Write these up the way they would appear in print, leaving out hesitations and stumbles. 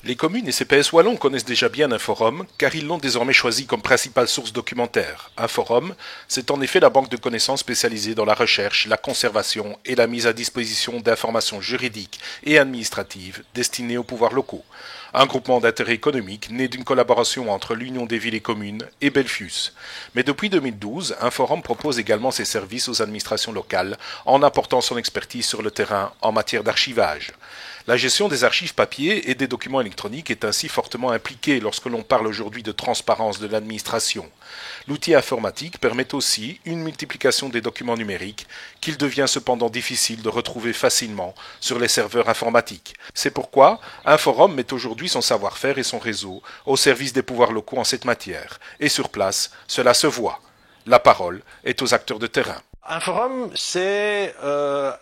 Les communes et CPS wallons connaissent déjà bien Inforum car ils l'ont désormais choisi comme principale source documentaire. Inforum, c'est en effet la banque de connaissances spécialisée dans la recherche, la conservation et la mise à disposition d'informations juridiques et administratives destinées aux pouvoirs locaux. Un groupement d'intérêt économique né d'une collaboration entre l'Union des villes et communes et Belfius. Mais depuis 2012, Inforum propose également ses services aux administrations locales en apportant son expertise sur le terrain en matière d'archivage. La gestion des archives papier et des documents électroniques est ainsi fortement impliquée lorsque l'on parle aujourd'hui de transparence de l'administration. L'outil informatique permet aussi une multiplication des documents numériques qu'il devient cependant difficile de retrouver facilement sur les serveurs informatiques. C'est pourquoi Inforum met aujourd'hui son savoir-faire et son réseau au service des pouvoirs locaux en cette matière. Et sur place, cela se voit. La parole est aux acteurs de terrain. Un forum, c'est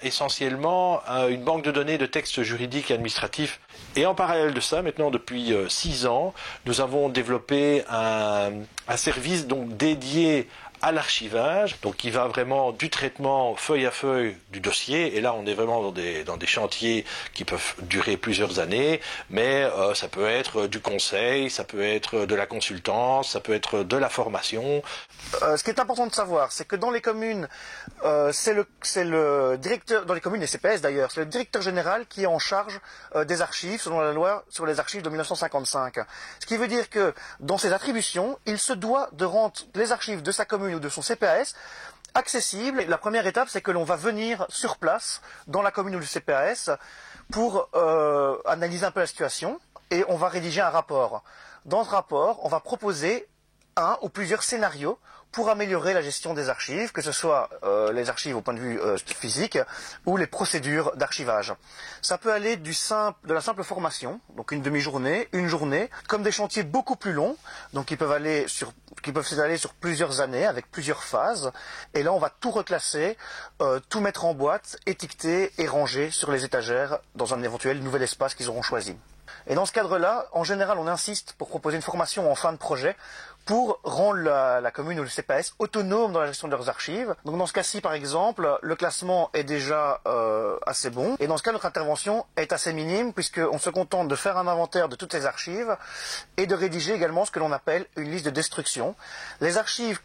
essentiellement une banque de données de textes juridiques et administratifs. Et en parallèle de ça, maintenant depuis 6 ans, nous avons développé un service donc dédié à l'archivage, donc qui va vraiment du traitement feuille à feuille du dossier, et là on est vraiment dans des chantiers qui peuvent durer plusieurs années, mais ça peut être du conseil, ça peut être de la consultance, ça peut être de la formation. Ce qui est important de savoir, c'est que dans les communes, c'est le directeur, dans les communes et CPS d'ailleurs, c'est le directeur général qui est en charge des archives, selon la loi sur les archives de 1955. Ce qui veut dire que dans ses attributions, il se doit de rendre les archives de sa commune ou de son CPAS accessibles. La première étape, c'est que l'on va venir sur place, dans la commune ou le CPAS, pour analyser un peu la situation, et on va rédiger un rapport. Dans ce rapport, on va proposer un ou plusieurs scénarios pour améliorer la gestion des archives, que ce soit les archives au point de vue physique ou les procédures d'archivage. Ça peut aller de la simple formation, donc une demi-journée, une journée, comme des chantiers beaucoup plus longs, donc qui peuvent s'étaler sur plusieurs années, avec plusieurs phases. Et là, on va tout reclasser, tout mettre en boîte, étiqueter et ranger sur les étagères dans un éventuel nouvel espace qu'ils auront choisi. Et dans ce cadre-là, en général, on insiste pour proposer une formation en fin de projet pour rendre la commune ou le CPAS autonome dans la gestion de leurs archives. Donc dans ce cas-ci, par exemple, le classement est déjà assez bon. Et dans ce cas, notre intervention est assez minime puisqu'on se contente de faire un inventaire de toutes ces archives et de rédiger également ce que l'on appelle une liste de destruction. Les archives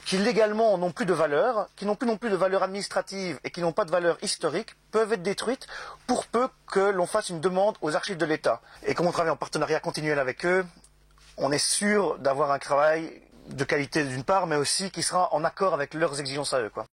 qui légalement n'ont plus de valeur, qui n'ont plus non plus de valeur administrative et qui n'ont pas de valeur historique, peuvent être détruites pour peu que l'on fasse une demande aux archives de l'État. Et comme on travaille en partenariat continuel avec eux, on est sûr d'avoir un travail de qualité d'une part, mais aussi qui sera en accord avec leurs exigences à eux, quoi.